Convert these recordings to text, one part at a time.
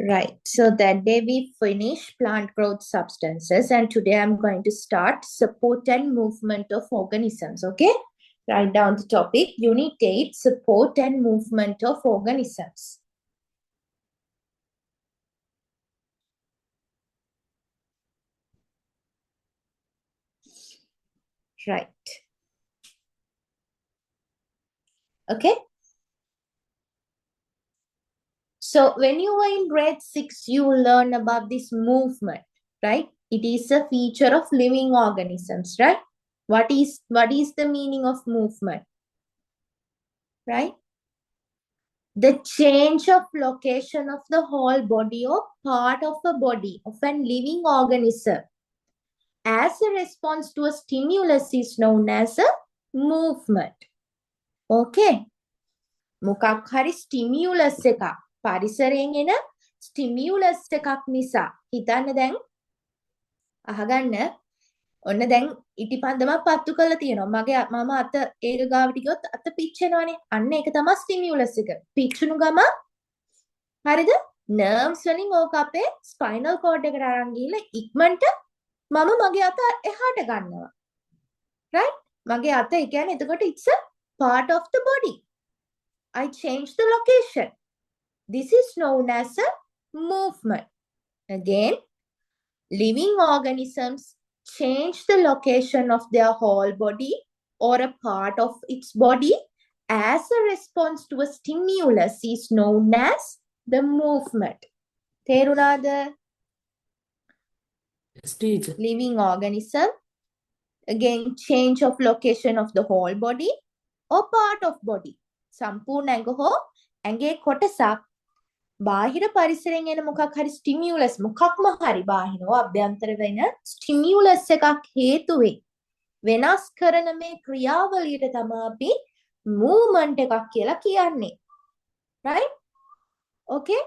Right. So that day we finish plant growth substances, and today I'm going to start support and movement of organisms. Okay. Write down the topic. Unit 8, support and movement of organisms. Right. Okay. So when you were in grade 6, you learn about this movement, right? It is a feature of living organisms, right? What is the meaning of movement? Right? The change of location of the whole body or part of a body of a living organism as a response to a stimulus is known as a movement. Okay. මොකක් හරි stimulus එකක් පරිසරයෙන් එන stimulus එකක් නිසා හිතන්න දැන් අහගන්න ඔන්න දැන් ඉටිපන්දමක් පත්තු කරලා තියෙනවා මම අත ඒක ගාවට ගියොත් අත පිච්චෙනවනේ අන්න ඒක තමයි stimulus එක පිච්චුණු ගම හරිද nerves වලින් ඕක අපේ spinal cord එකට අරන් ගිහලා ඉක්මනට මම මගේ අත එහාට ගන්නවා right මගේ අත ඒ කියන්නේ එතකොට it's a part of the body I change the location. This is known as a movement. Again, living organisms change the location of their whole body or a part of its body as a response to a stimulus is known as the movement. Terunada? Yes, teacher. Living organism, again, change of location of the whole body or part of body. සම්පූර්ණ ඇඟ හෝ ඇඟේ කොටසක් බාහිර පරිසරයෙන් එන මොකක් හරි ස්ටිමියුලස් මොකක්ම හරි බාහිරව අභ්‍යන්තර වෙන ස්ටිමියුලස් එකක් හේතුවෙන් වෙනස් කරන මේ ක්‍රියාවලියට තමයි අපි මූවමන්ට් එකක් කියලා කියන්නේ right okay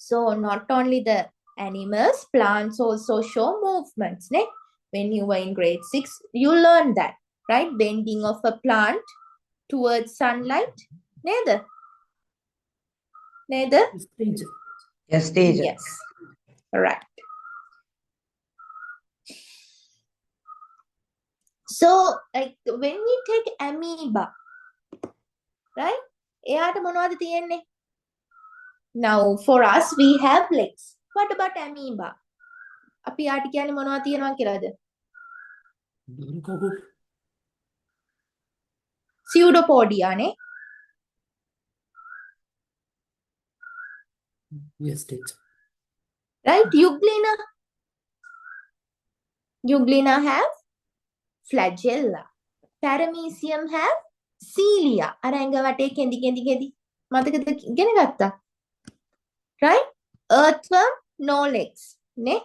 so not only the animals plants also show movements ne when you were in grade 6 you learned that right bending of a plant towards sunlight. Neither. Neither? Yes, teacher. Yes, teacher. Yes. Right. So, like when we take amoeba, right? එයාට මොනවද තියෙන්නේ? Now, for us, we have legs. What about amoeba? අපි යාට කියන්නේ මොනවද තියෙනවා කියලාද? Pseudopodia නේ? Yes, teacher. Right? Euglena. Euglena have flagella. Paramecium have cilia. අර ඇඟ වටේ කෙඳි. මතකද ඉගෙන ගත්තා? Right? Earthworm, no legs. Ne?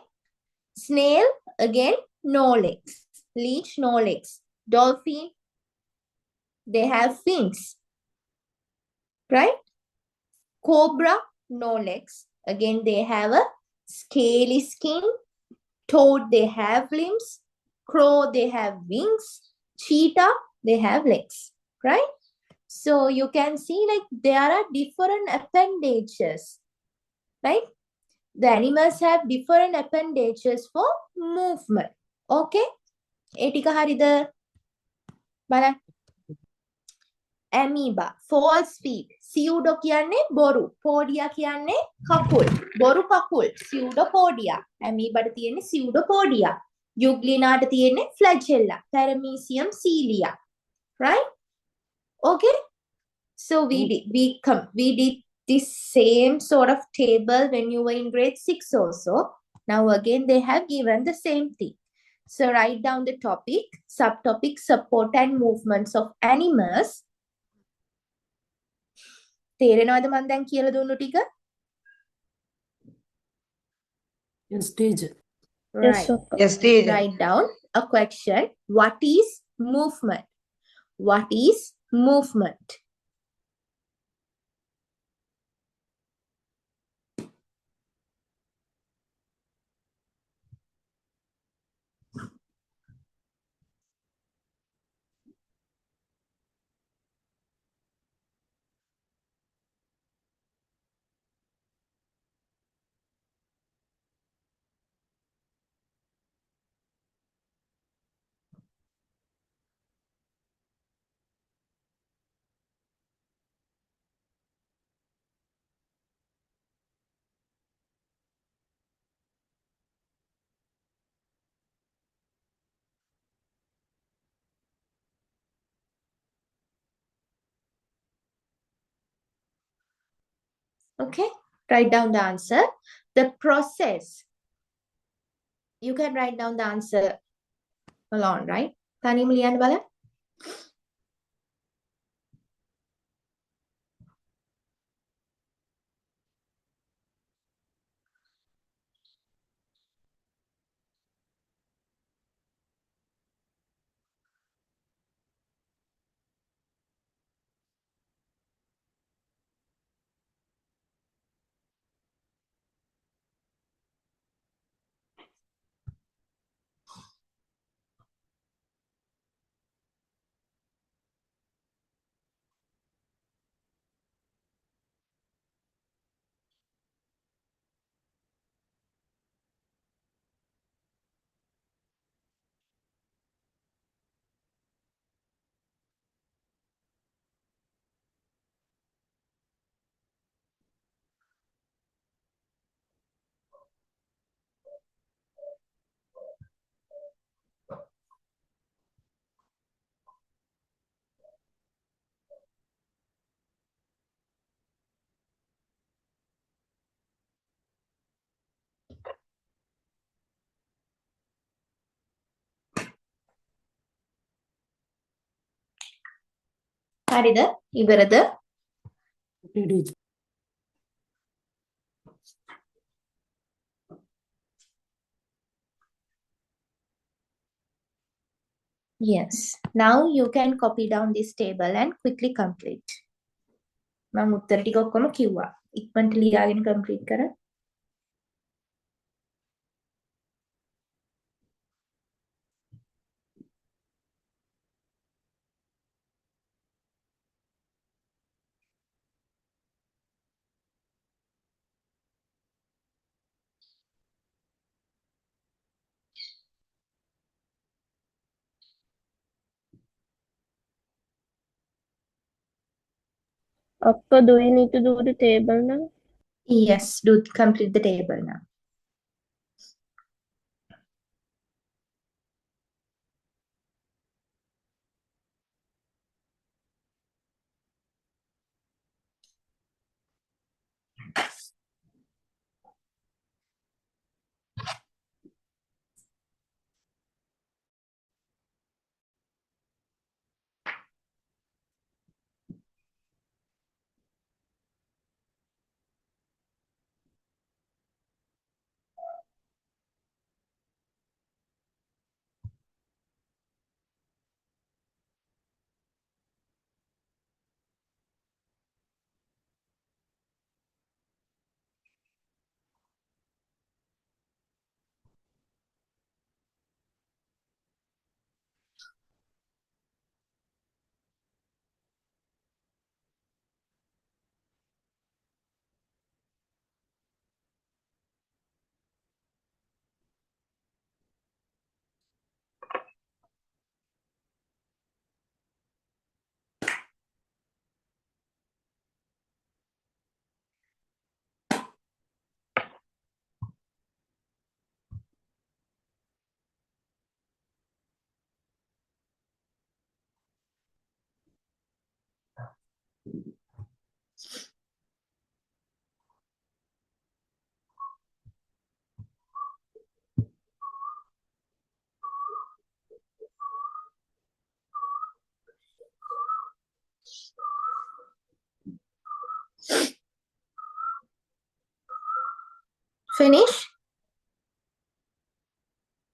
Snail, again, no legs. Leech, no legs. Dolphin, they have fins. Right? Cobra, no legs. Again, they have a scaly skin. Toad, they have limbs. Crow, they have wings. Cheetah, they have legs. Right? So you can see like there are different appendages. Right? The animals have different appendages for movement. Okay? ඒ ටික හරිද? බලන්න. Amoeba, false feet. Pseudo කියන්නේ බොරු. Podia කියන්නේ කකුල්. බොරු කකුල්. Pseudopodia. Amoeba ට තියෙන්නේ pseudopodia. Euglena ට තියෙන්නේ flagella. Paramecium cilia. Right? Okay? So we did this same sort of table when you were in grade 6 also. Now again they have given the same thing. So write down the topic, subtopic, support and movements of animals. තේරෙනවද මම දැන් කියලා දුන්නු ටික? Yes, teacher. Right. Yes, teacher. Write down a question. What is movement? What is movement? Okay, write down the answer. The process, you can write down the answer alone, right? තනියම ලියන්න බලන්න. හරිද? ඉවරද? Okay, teacher. Yes. Now you can copy down this table and quickly complete. මම උත්තර ටික ඔක්කොම කිව්වා. ඉක්මනට ලියාගෙන complete කරන්න. Appa, do we need to do the table now? Yes, do complete the table now. Finish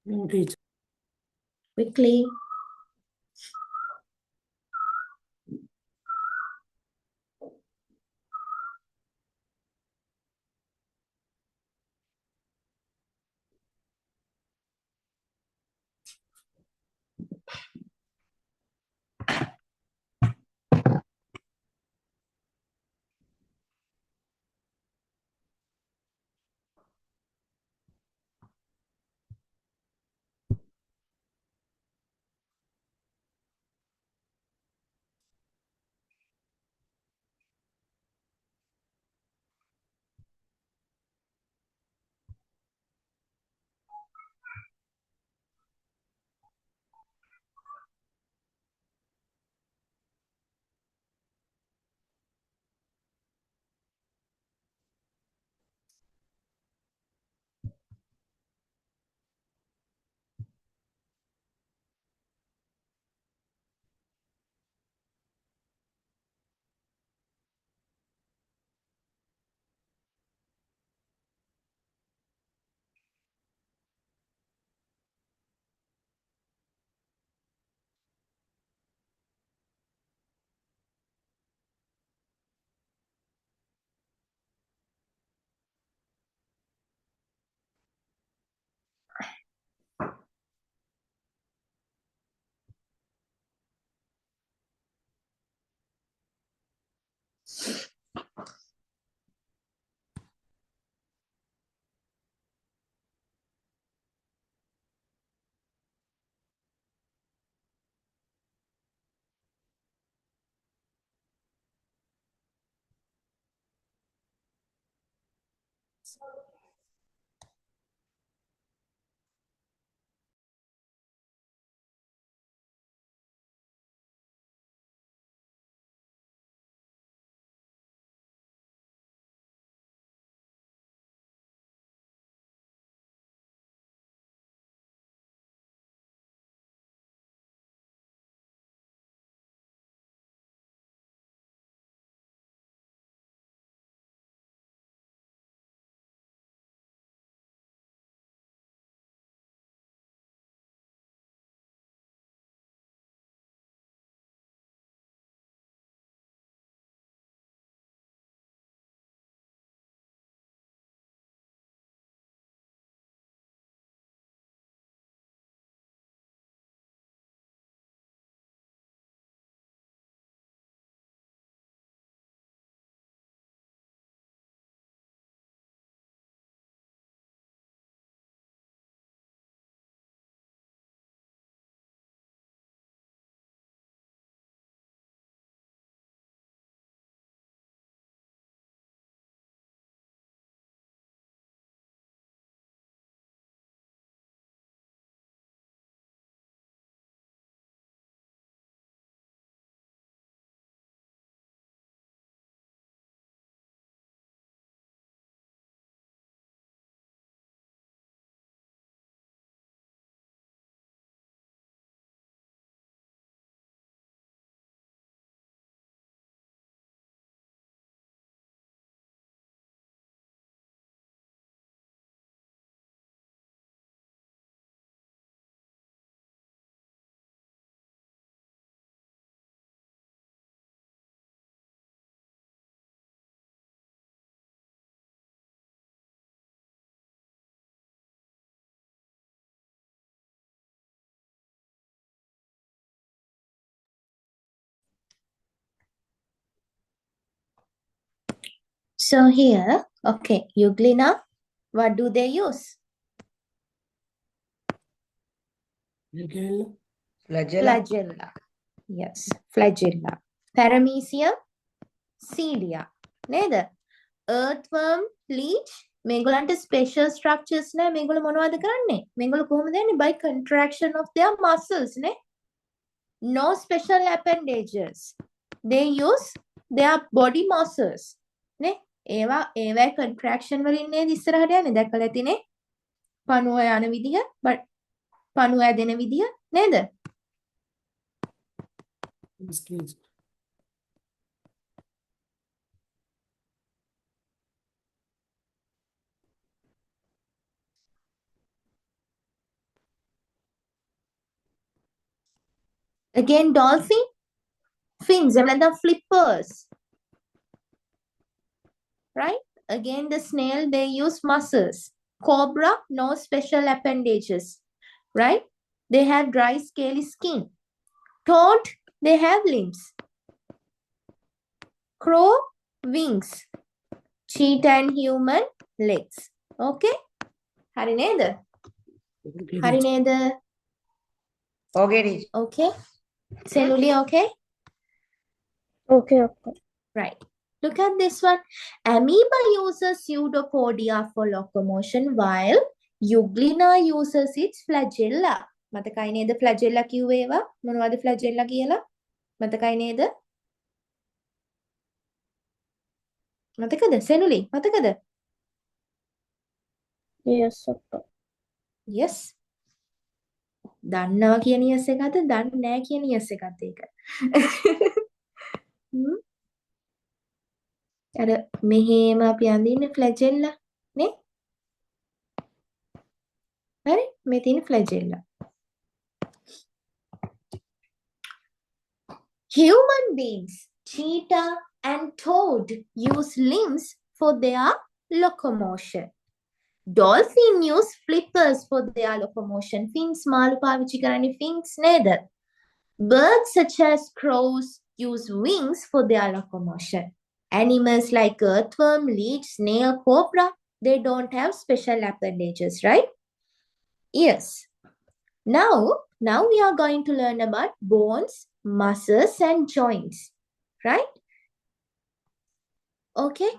No, teacher. quickly. So here, okay, Euglena, what do they use? Flagella. Flagella. Flagella. Yes, flagella. Paramecium, cilia. නේද? Earthworm, leech, මේගොල්ලන්ට special structures නෑ. මේගොල්ලෝ මොනවද කරන්නේ? මේගොල්ලෝ කොහොමද යන්නේ? By contraction of their muscles නේ. No special appendages. They use their body muscles. නේ? ඒවා contraction වලින් නේද ඉස්සරහට යන්නේ. දැක්කලා ඇතිනේ. පණුව යන විදිහ, but පණුව ඇදෙන විදිහ නේද? Yes, teacher. Again, dolphin, fins, and flippers. Right? Again, the snail, they use muscles. Cobra, no special appendages. Right? They have dry, scaly skin. Toad, they have limbs. Crow, wings. Cheetah and human, legs. Okay? Hari neda? Okay, Hari teacher. neda? Okay, teacher. Okay? Seluli, okay? Okay, okay. Right. Look at this one. Amoeba uses pseudopodia for locomotion while Euglena uses its flagella. මතකයි නේද flagella කිව්වේ ඒවා? මොනවද flagella කියලා? මතකයි නේද? මතකද? සෙනුලි මතකද? Yes, okay. Yes. දන්නවා කියන yes එකද? දන්නේ නැහැ කියන yes එකද ඒක? අර මෙහෙම අපි අඳින්නේ flagella නේ? හරි? මේ තියෙන flagella. Human beings, cheetah and toad use limbs for their locomotion. Dolphin use flippers for their locomotion. Fins මාළු පාවිච්චි කරන්නේ fins නේද? Birds such as crows use wings for their locomotion. Animals like earthworm, leech, snail, cobra, they don't have special appendages, right? Yes. Now we are going to learn about bones, muscles and joints, right? Okay.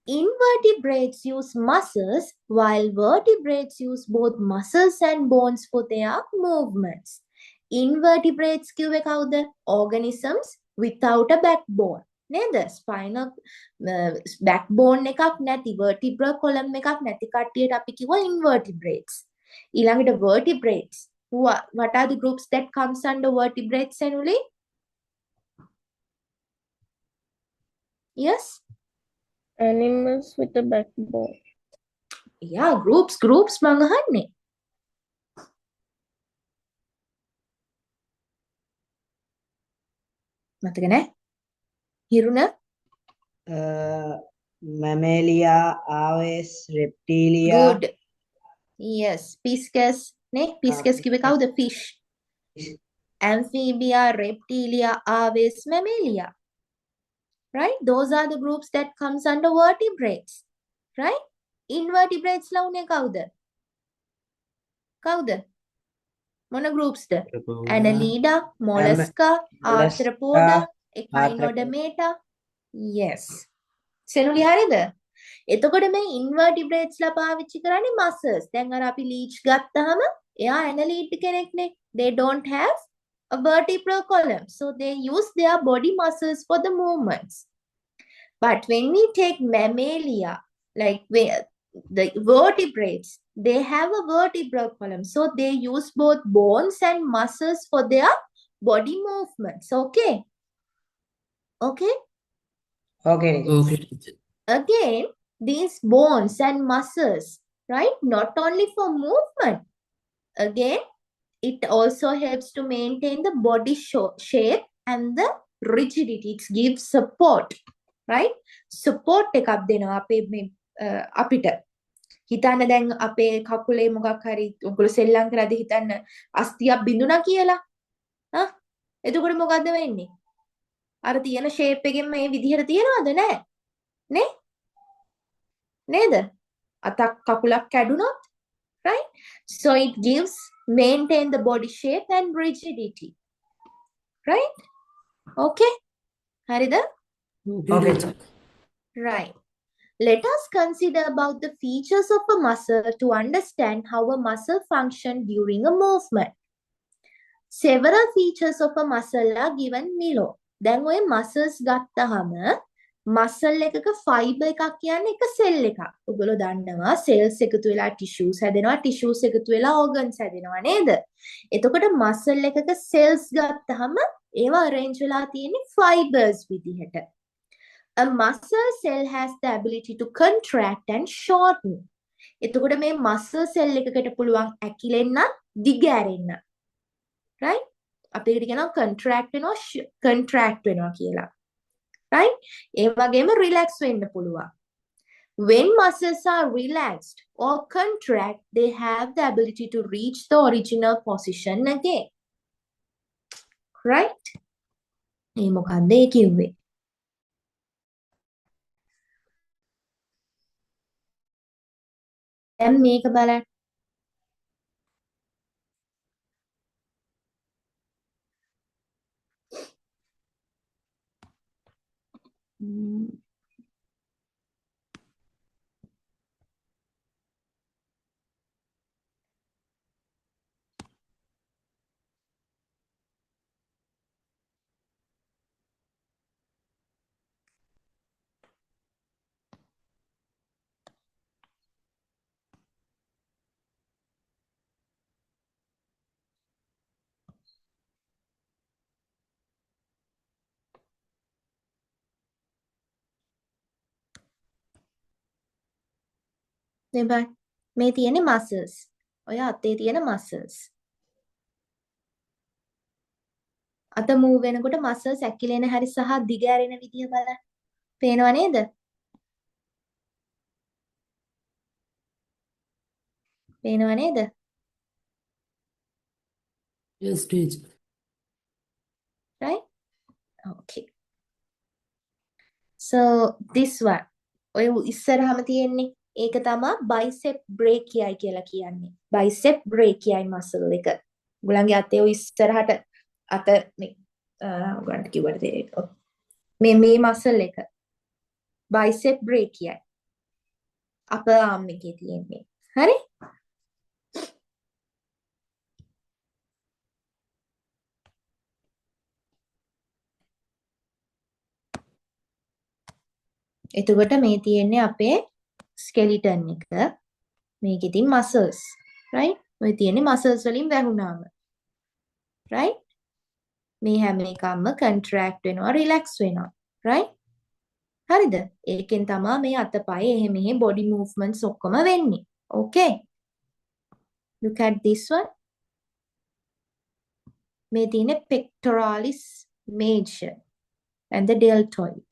Invertebrates use muscles while vertebrates use both muscles and bones for their movements. Invertebrates කිව්වේ කවුද? Organisms without a backbone. නේද? Spinal backbone එකක් නැති vertebral column එකක් නැති කට්ටියට අපි කිව්වා invertebrates. ඊළඟට vertebrates. What are the groups that comes under vertebrates annually? Yes? Animals with a backbone. Yeah, groups මං අහන්නේ. මතක නැහැ? හිරුණ? Mammalia, aves, reptilia. Good. Yes, pisces නේ? Pisces කිව්වේ කවුද? Fish. Amphibia, reptilia, aves, mammalia. Right? Those are the groups that comes under vertebrates. Right? Invertebrates ලා උනේ කවුද? කවුද? මොන groupsද? Annelida, mollusca, arthropoda, echinodermata. Yes. සෙනුලි හරිද? එතකොට මේ invertebrates ලා පාවිච්චි කරන්නේ muscles. දැන් අර අපි leech ගත්තාම එයා annelid කෙනෙක්නේ. They don't have a vertebral column. So they use their body muscles for the movements. But when we take mammalia, like where the vertebrates, they have a vertebral column. So they use both bones and muscles for their body movements. Okay? Okay? Okay. Okay, teacher. Again, these bones and muscles, right? Not only for movement. Again, it also helps to maintain the body shape and the rigidity. It gives support, right? Support එකක් දෙනවා අපේ මේ අපිට. හිතන්න දැන් අපේ කකුලේ මොකක් හරි උගල සෙල්ලම් කරද්දී හිතන්න අස්තියක් බිඳුණා කියලා. එතකොට මොකද්ද වෙන්නේ? අර තියෙන shape එකෙන් මේ විදිහට තියනවද නැහැ? නේ? නේද? අතක් කකුලක් කැඩුනොත්, right? So it gives maintain the body shape and rigidity. Right? Okay? හරිද? Okay. teacher. Right. Let us consider about the features of a muscle to understand how a muscle function during a movement. Several features of a muscle are given below. දැන් ඔය muscles ගත්තහම muscle එකක fiber එකක් කියන්නේ එක cell එකක්. ඔයගොල්ලෝ දන්නවා cells එකතු වෙලා tissues හැදෙනවා, tissues එකතු වෙලා organs හැදෙනවා නේද? එතකොට muscle එකක cells ගත්තහම ඒවා arrange වෙලා තියෙන්නේ fibers විදිහට. A muscle cell has the ability to contract and shorten. එතකොට මේ muscle cell එකකට පුළුවන් ඇකිලෙන්න, දිගෑරෙන්න. Right? අපි ඒකට කියනවා contract වෙනවා කියලා. Right? ඒ වගේම relax වෙන්න පුළුවන්. When muscles are relaxed or contract, they have the ability to reach the original position again. Right? ඒ මොකක්ද ඒ කිව්වේ? දැන් මේක බලන්න. දෙබන් මේ තියෙන්නේ muscles. ඔය අතේ තියෙන muscles. අත move වෙනකොට muscles ඇකිලෙන හැටි සහ දිගෑරෙන විදිය බලන්න. පේනව නේද? පේනව නේද? Yes, teacher. Right? Okay. So this one. ඔය ඉස්සරහම තියෙන්නේ ඒක තමයි bicep brachiae කියලා කියන්නේ. bicep brachiae muscle එක. ඔයගලගේ අතේ ඔය ඉස්සරහට අත මේ ඔයගලන්ට කිව්වට තේරෙයි. මේ muscle එක. bicep brachiae. upper arm එකේ තියෙන්නේ. හරි? එතකොට මේ තියෙන්නේ අපේ skeleton එක. මේකේ තියෙන muscles, right? ඔය තියෙන්නේ muscles වලින් වැහුණාම. right? මේ හැම එකක්ම contract වෙනවා, relax වෙනවා. right? හරිද? ඒකෙන් තමයි මේ අතපය එහෙ මෙහෙ body movements ඔක්කොම වෙන්නේ. okay? Look at this one. මේ තියෙන්නේ pectoralis major and the deltoid.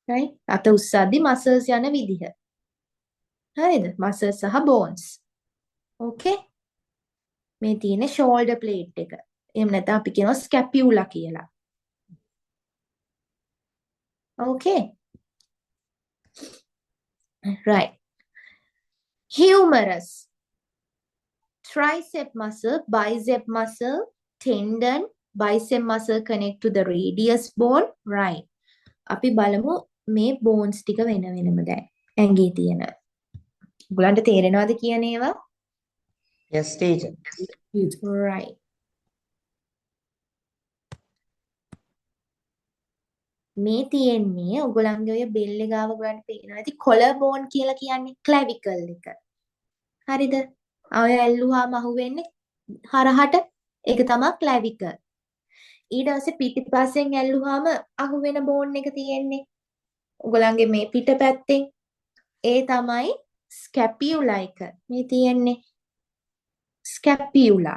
right? අත උස්සද්දි muscles යන විදිහ. හරිද? muscles සහ bones. okay? මේ තියෙන shoulder blade එක. එහෙම නැත්නම් අපි කියනවා scapula කියලා. okay? right. Humerus. Tricep muscle, bicep muscle, tendon, bicep muscle connect to the radius bone. right. අපි බලමු මේ bones ටික වෙන වෙනම දැන් ඇඟේ තියෙන. ඔයගලන්ට තේරෙනවද කියන ඒවා? Yes, teacher. right. මේ තියෙන්නේ ඔයගලන්ගේ ඔය බෙල්ල ගාව ඔයගලන්ට පේනවා ඇති collar bone කියලා කියන්නේ clavicle එක. හරිද? ඔය ඇල්ලුවාම අහුවෙන්නේ හරහට ඒක තමයි clavicle. ඊට පස්සේ පිටිපස්සෙන් ඇල්ලුවාම අහුවෙන bone එක තියෙන්නේ ඔයගලන්ගේ මේ පිටපැත්තෙන් ඒ තමයි scapula එක. මේ තියෙන්නේ scapula.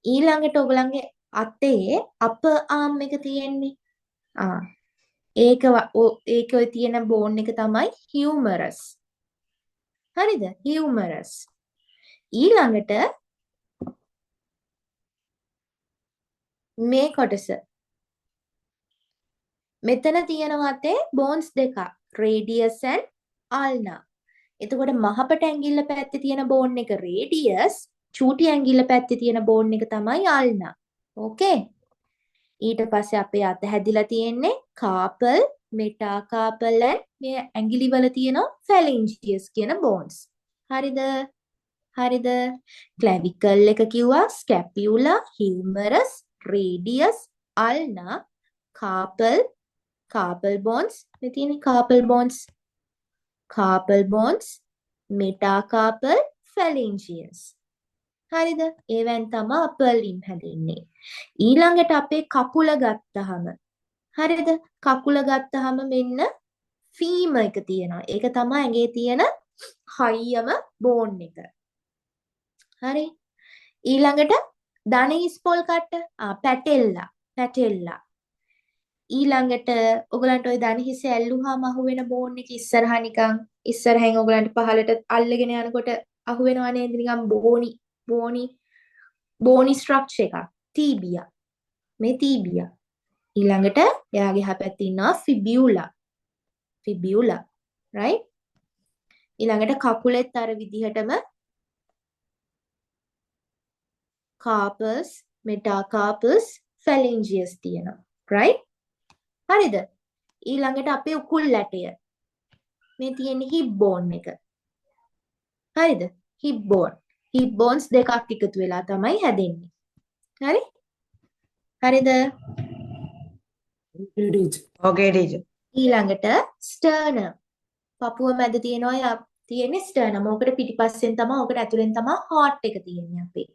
ඊළඟට ඔයගලන්ගේ අතේ upper arm එක තියෙන්නේ. ඒක ඔය තියෙන bone එක තමයි humerus. හරිද? humerus. ඊළඟට මේ කොටස මෙතන තියෙනවා අතේ bones දෙකක් radius and ulna. එතකොට මහපට ඇඟිල්ල පැත්තේ තියෙන bone එක radius, චූටි ඇඟිල්ල පැත්තේ තියෙන bone එක තමයි ulna. okay? ඊට පස්සේ අපේ අත හැදිලා තියෙන්නේ carpal, metacarpal and මේ ඇඟිලි වල තියෙන phalangeus කියන bones. හරිද? හරිද? clavicle එක කිව්වා scapula, humerus, radius, ulna, carpal, carpal bones, මේ තියෙන්නේ carpal bones, metacarpal, phalangeus. හරිද? ඒවෙන් තමයි upper limb හැදෙන්නේ. ඊළඟට අපේ කකුල ගත්තහම හරිද? කකුල ගත්තහම මෙන්න femur එක තියෙනවා. ඒක තමයි ඇඟේ තියෙන හයියම bone එක. හරි? ඊළඟට දන හිස්පොල් කට්ට පැටෙල්ලා. ඊළඟට ඔයගලන්ට ওই දන හිස ඇල්ලුවාම අහුවෙන bone එක ඉස්සරහා නිකන් ඉස්සරහෙන් ඔයගලන්ට පහලට අල්ලගෙන යනකොට අහුවෙනවා නේද නිකන් bony structure එකක්. tibia. මේ tibia. ඊළඟට එයාගේ එහා පැත්තේ ඉන්නවා fibula. right? ඊළඟට කකුලෙත් අර විදිහටම carpus, metacarpus, phalangeus තියෙනවා. right? හරිද? ඊළඟට අපේ උකුල් ඇටය. මේ තියෙන hip bone එක. හරිද? hip bones දෙකක් එකතු වෙලා තමයි හැදෙන්නේ. හරි? හරිද? Okay, teacher. ඊළඟට sternum. පපුව මැද තියෙන්නේ sternum. ඕකට පිටිපස්සෙන් තමයි ඕකට ඇතුලෙන් තමයි heart එක තියෙන්නේ අපේ.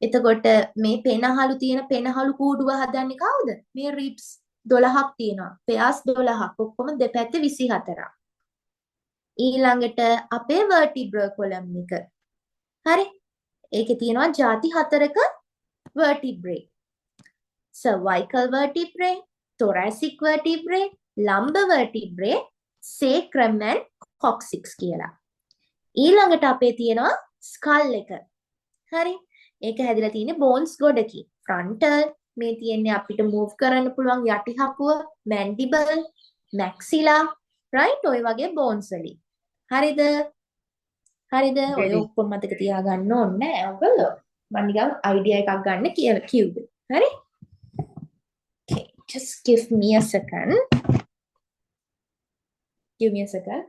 එතකොට මේ පෙනහළු තියෙන පෙනහළු කූඩුව හදන්නේ කවුද? මේ ribs 12ක් තියෙනවා. pairs 12ක්. ඔක්කොම දෙපැත්තේ 24ක්. ඊළඟට අපේ vertebral column එක. හරි? ඒකේ තියෙනවා ಜಾති 4ක vertebrae. cervical vertebrae, thoracic vertebrae, lumbar vertebrae, sacrum and coccyx කියලා. ඊළඟට අපේ තියෙනවා skull එක. හරි? ඒක හැදිලා තියෙන්නේ bones ගොඩකින්. frontal මේ තියෙන්නේ අපිට move කරන්න පුළුවන් යටි හකුව, mandible, maxilla, right? ඔය වගේ bones වලින්. හරිද? හරිද? ඔය ඔක්කොම මතක තියාගන්න ඕනේ නෑ ඔයගොල්ලෝ. මම නිකන් idea එකක් ගන්න කිව්වේ. හරි? Just give me a second. Give me a second.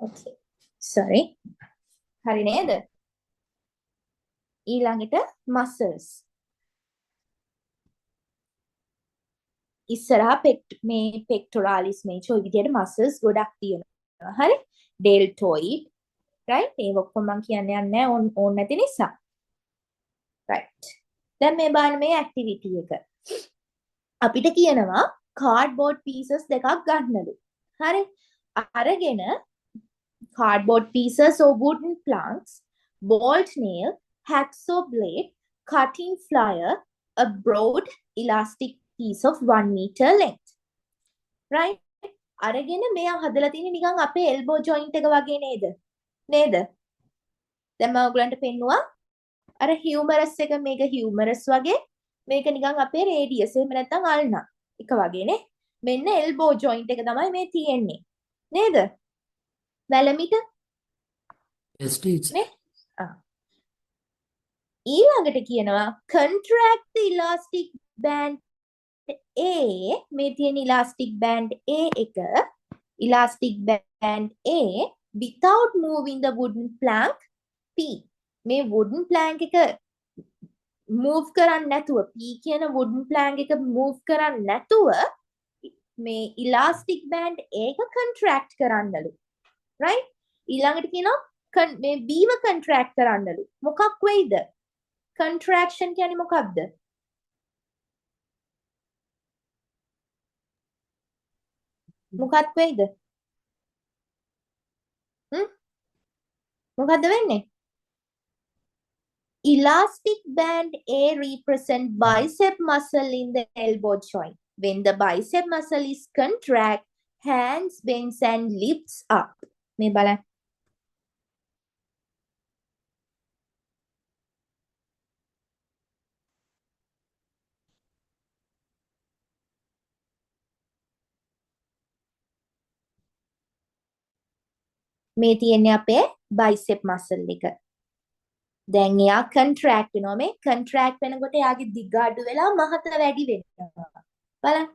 Okay. Sorry. හරි නේද? ඊළඟට muscles. ඉස්සරහා මේ pectoralis major ඔය විදිහට muscles ගොඩක් තියෙනවා. හරි? deltoid, right? ඒක ඔක්කොම මම කියන්න යන්නේ ඕන නැති නිසා. right. දැන් මේ බලන්න මේ activity එක. අපිට කියනවා cardboard pieces දෙකක් ගන්නලු. හරි? අරගෙන cardboard pieces or wooden planks, bolt nail, hacksaw blade, cutting plier, a broad elastic piece of 1 meter length. Right? අරගෙන මෙයා හදලා තියෙන්නේ නිකන් අපේ elbow joint එක වගේ නේද? නේද? දැන් මම ඔයගලන්ට පෙන්නුවා අර humerus එක මේක humerus වගේ මේක නිකන් අපේ radius එහෙම නැත්නම් ulna එක වගේනේ. මෙන්න elbow joint එක තමයි මේ තියෙන්නේ. නේද? වැලමිට Yes, teacher. නේ? ඊළඟට කියනවා contract the elastic band A මේ තියෙන elastic band A එක elastic band A without moving the wooden plank P මේ wooden plank එක move කරන්නේ නැතුව P කියන wooden plank එක move කරන්නේ නැතුව මේ elastic band A එක contract කරන්නලු right ඊළඟට කියනවා මේ B ව contract කරන්නලු මොකක් වෙයිද contraction කියන්නේ මොකක්ද මොකක් වෙයිද මොකද්ද වෙන්නේ elastic band A represent bicep muscle in the elbow joint when the bicep muscle is contract hands bends and lifts up මේ බලන්න මේ තියෙන්නේ අපේ bicep muscle එක. දැන් එයා contract වෙනවා මේ contract වෙනකොට එයාගේ දිග අඩු වෙලා මහත වැඩි වෙනවා. බලන්න.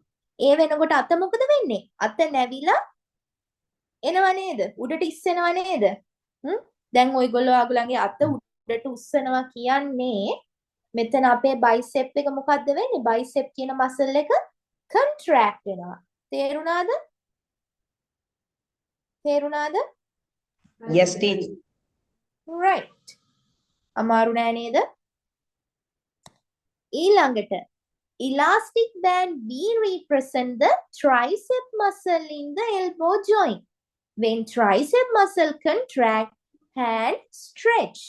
ඒ වෙනකොට අත මොකද වෙන්නේ? අත නැවිලා එනවා නේද? උඩට ඉස්සෙනවා නේද? දැන් ඔයගොල්ලෝ ආගලන්ගේ අත උඩට උස්සනවා කියන්නේ මෙතන අපේ bicep එක මොකද්ද වෙන්නේ? bicep කියන muscle එක contract වෙනවා. තේරුණාද? තේරුණාද? Yes, teacher. right අමාරු නෑ නේද ඊළඟට elastic band B represent the tricep muscle in the elbow joint when tricep muscle contract hand stretch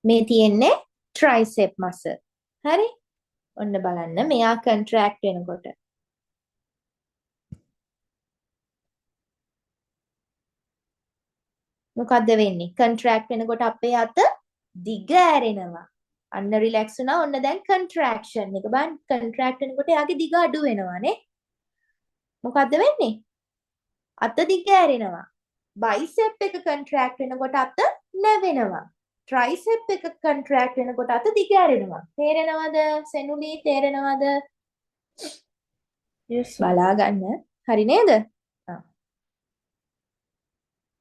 මේ තියෙන්නේ tricep muscle. හරි? ඔන්න බලන්න මෙයා contract වෙනකොට. මොකද්ද වෙන්නේ? contract වෙනකොට අපේ අත දිග ඇරෙනවා. අන්න relax වුණා. ඔන්න දැන් contraction එක බලන්න contract වෙනකොට එයාගේ දිග අඩු වෙනවානේ. මොකද්ද වෙන්නේ? අත දිග ඇරෙනවා. බයිසෙප් එක contract වෙනකොට අත නැවෙනවා. ට්‍රයිසෙප් එක contract වෙනකොට අත දිග ඇරෙනවා. තේරෙනවද? සෙනුලී තේරෙනවද? Yes, sir. බලා ගන්න. හරි නේද?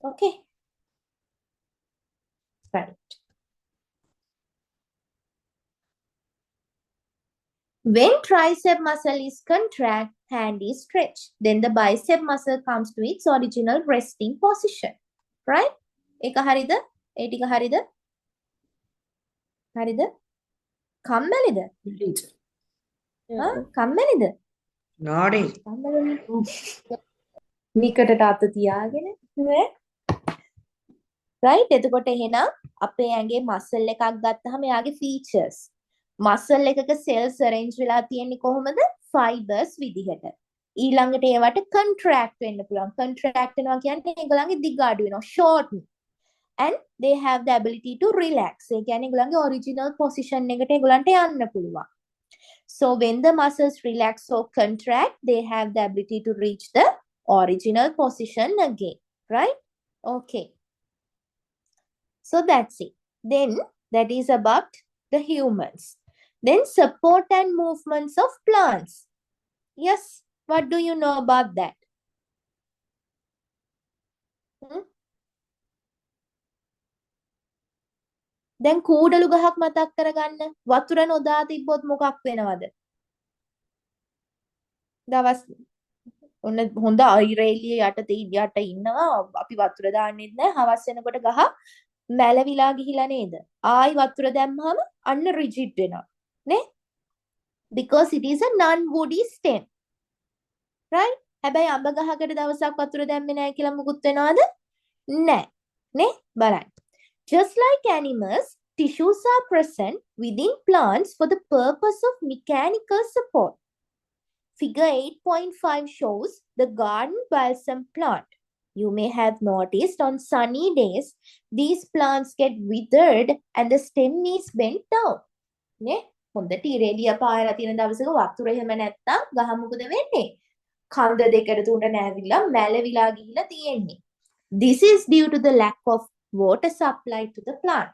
Okay. Right. When tricep muscle is contract, hand is stretched. Then the bicep muscle comes to its original resting position. Right? ඒක හරිද? ඒ ටික හරිද? හරිද? කම්මැලිද? Teacher. Yes, ආ sir. කම්මැලිද? Naughty. නිකටට අත තියාගෙන නේ? right එතකොට එහෙනම් අපේ ඇඟේ මසල් එකක් ගත්තාම එයාගේ features මසල් එකක cells arrange වෙලා තියෙන්නේ කොහොමද fibers විදිහට ඊළඟට ඒවට contract වෙන්න පුළුවන් contract වෙනවා කියන්නේ ඒගොල්ලන්ගේ දිග අඩු වෙනවා shorten and they have the ability to relax ඒ කියන්නේ ඒගොල්ලන්ගේ original position එකට ඒගොල්ලන්ට යන්න පුළුවන් so when the muscles relax or contract they have the ability to reach the original position again right okay. So that's it. Then that is about the humans. Then support and movements of plants. Yes, what do you know about that? දැන් කූඩලු ගහක් මතක් කරගන්න. වතුර නොදා තිබ්බොත් මොකක් වෙනවද? දවස් ඔන්න හොඳ අයිරේලිය යට ඉන්නවා. අපි වතුර දාන්නෙත් නැහැ. හවස් වෙනකොට ගහ මැලවිලා ගිහිලා නේද? ආයි වතුර දැම්මම අන්න රිජිඩ් වෙනවා. නේ? Because it is a non-woody stem. Right? හැබැයි අඹ ගහකට දවසක් වතුර දැම්මේ නැහැ කියලා මුකුත් වෙනවද? නැහැ. නේ? බලන්න. Just like animals, tissues are present within plants for the purpose of mechanical support. Figure 8.5 shows the garden balsam plant. You may have noticed on sunny days, these plants get withered and the stem is bent down. නේ? හොඳට ඉරේලිය පායලා තියෙන දවසක වතුර එහෙම නැත්තම් ගහ මොකද වෙන්නේ? කන්ද දෙකට තුනට නැවිලා මැලවිලා ගිහිලා තියෙන්නේ. This is due to the lack of water supply to the plant.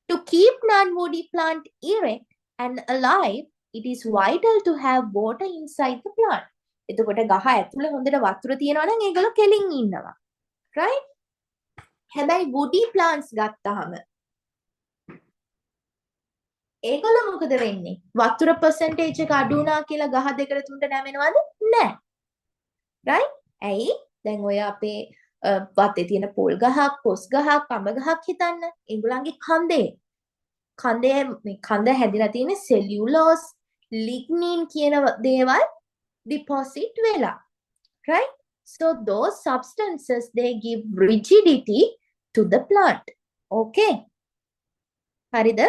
To keep non-woody plant erect and alive, it is vital to have water inside the plant. එතකොට ගහ ඇතුලේ හොඳට වතුර තියෙනවා නම් ඒගොල්ලෝ කෙලින් ඉන්නවා. right? හැබැයි woody plants ගත්තාම ඒගොල්ලෝ මොකද වෙන්නේ? වතුර percentage එක අඩු වුණා කියලා ගහ දෙකට තුනට නැවෙනවද? නැහැ. right? ඇයි? දැන් ඔය අපේ වත්තේ තියෙන පොල් ගහක්, කොස් ගහක්, අඹ ගහක් හිතන්න. ඒගොල්ලන්ගේ කන්දේ මේ කන්ද හැදිලා තියෙන cellulose, lignin කියන දේවල් deposit වෙලා. Right? So those substances, they give rigidity to the plant. Okay? හරිද?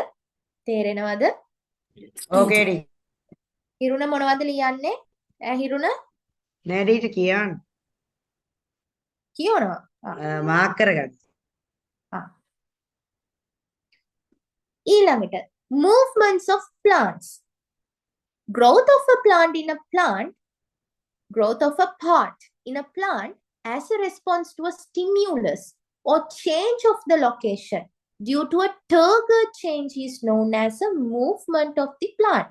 තේරෙනවද? Okay, D. හිරුණ මොනවද ලියන්නේ? හිරුණ නැඩීට කියන්න. කියනවා. මාක් කරගන්න. ඊළඟට movements of plants. Growth of a plant in a plant, growth of a part in a plant as a response to a stimulus or change of the location due to a turgor change is known as a movement of the plant.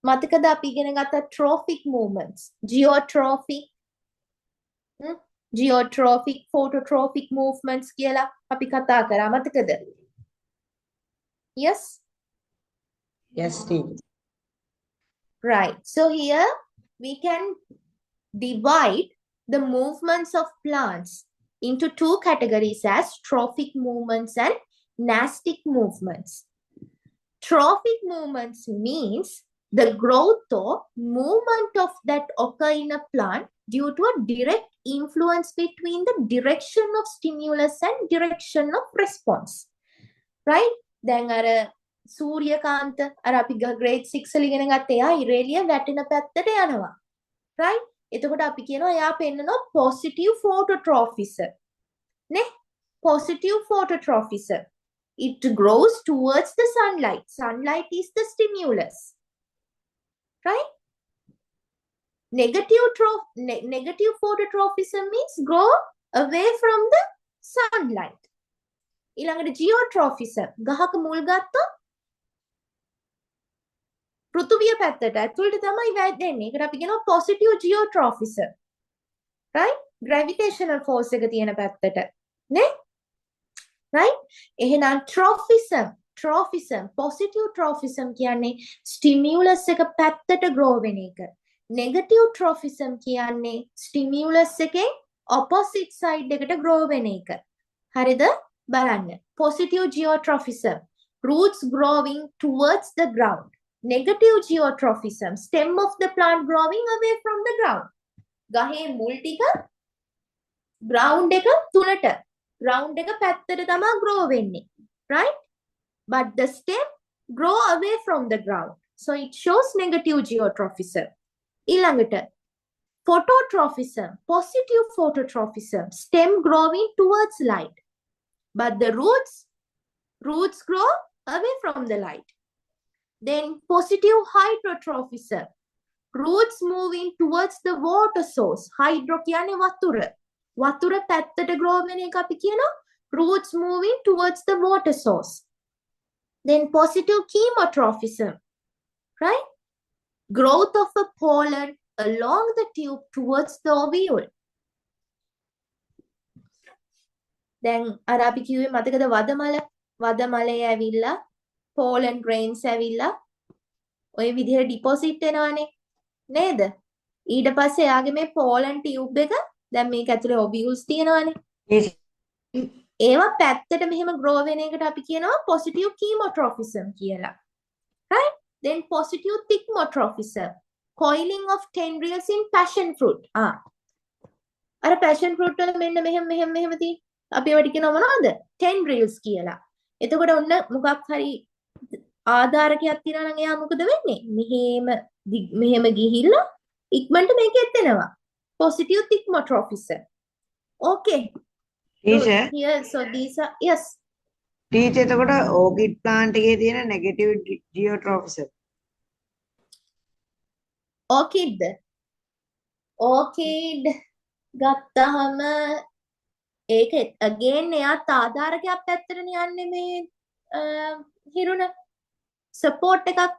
මතකද අපි ඉගෙන ගත්ත trophic movements, geotrophic, geotrophic, phototrophic movements කියලා අපි කතා කරා මතකද? Yes? Yes, டி. Right. So here we can divide the movements of plants into two categories as trophic movements and nastic movements. Trophic movements means the growth or movement of that occur in a plant due to a direct influence between the direction of stimulus and direction of response. Right? දැන් අර සූර්යකාන්ත අර අපි grade 6 වල ඉගෙන ගත්ත එයා ඉරේලිය වැටෙන පැත්තට යනවා. right? එතකොට අපි කියනවා එයා පෙන්නනවා positive phototrophism. නේ? positive phototrophism. It grows towards the sunlight. Sunlight is the stimulus. Right? Negative phototrophism means grow away from the sunlight. ඊළඟට geotrophism. ගහක මුල් ගත්තොත් පෘථුවිය පැත්තට ඇතුළට තමයි වැදෙන්නේ. ඒකට අපි කියනවා positive geotrophism. right? gravitational force එක තියෙන පැත්තට. නේ? right? එහෙනම් trophism positive trophism කියන්නේ stimulus එක පැත්තට grow වෙන එක. negative trophism කියන්නේ stimulus එකේ opposite side එකට grow වෙන එක. හරිද? බලන්න. positive geotrophism roots growing towards the ground. Negative geotrophism stem of the plant growing away from the ground. ගහේ මුල් ටික ground එක තුලට ground එක පැත්තට තමයි grow වෙන්නේ. right? But the stem grow away from the ground. So it shows negative geotrophism. ඊළඟට phototrophism, positive phototrophism, stem growing towards light. But the roots grow away from the light. Then positive hydrotrophism, roots moving towards the water source. Hydro කියන්නේ වතුර. වතුර පැත්තට grow වෙන එක අපි කියනවා roots moving towards the water source. Then positive chemotrophism, right? Growth of a pollen along the tube towards the ovule. දැන් අර අපි කිව්වේ මතකද වදමලේ ඇවිල්ලා pollen grains ඇවිල්ලා ඔය විදිහට deposit වෙනවානේ නේද? ඊට පස්සේ එයාගේ මේ pollen tube එක දැන් මේක ඇතුලේ ovules තියෙනවානේ. Yes. ඒවා පැත්තට මෙහෙම grow වෙන එකට අපි කියනවා positive chemotrophism කියලා. right? Then positive thigmotrophism, coiling of tendrils in passion fruit. අර passion fruit වල මෙන්න මෙහෙම තියෙන අපි ඒවට කියනවා මොනවද? tendrils කියලා. එතකොට ඔන්න මොකක් හරි ආධාරකයක් තියනවා නම් එයා මොකද වෙන්නේ? මෙහෙම ගිහිල්ලා ඉක්මනට මේක එතෙනවා. positive thigmotrophism. okay. Teacher, Here, so these are, yes. teacher එතකොට orchid plant එකේ තියෙන negative geotrophism. orchid ගත්තහම ඒක again එයාත් ආධාරකයක් පැත්තටනේ යන්නේ මේ හිරුණ support එකක්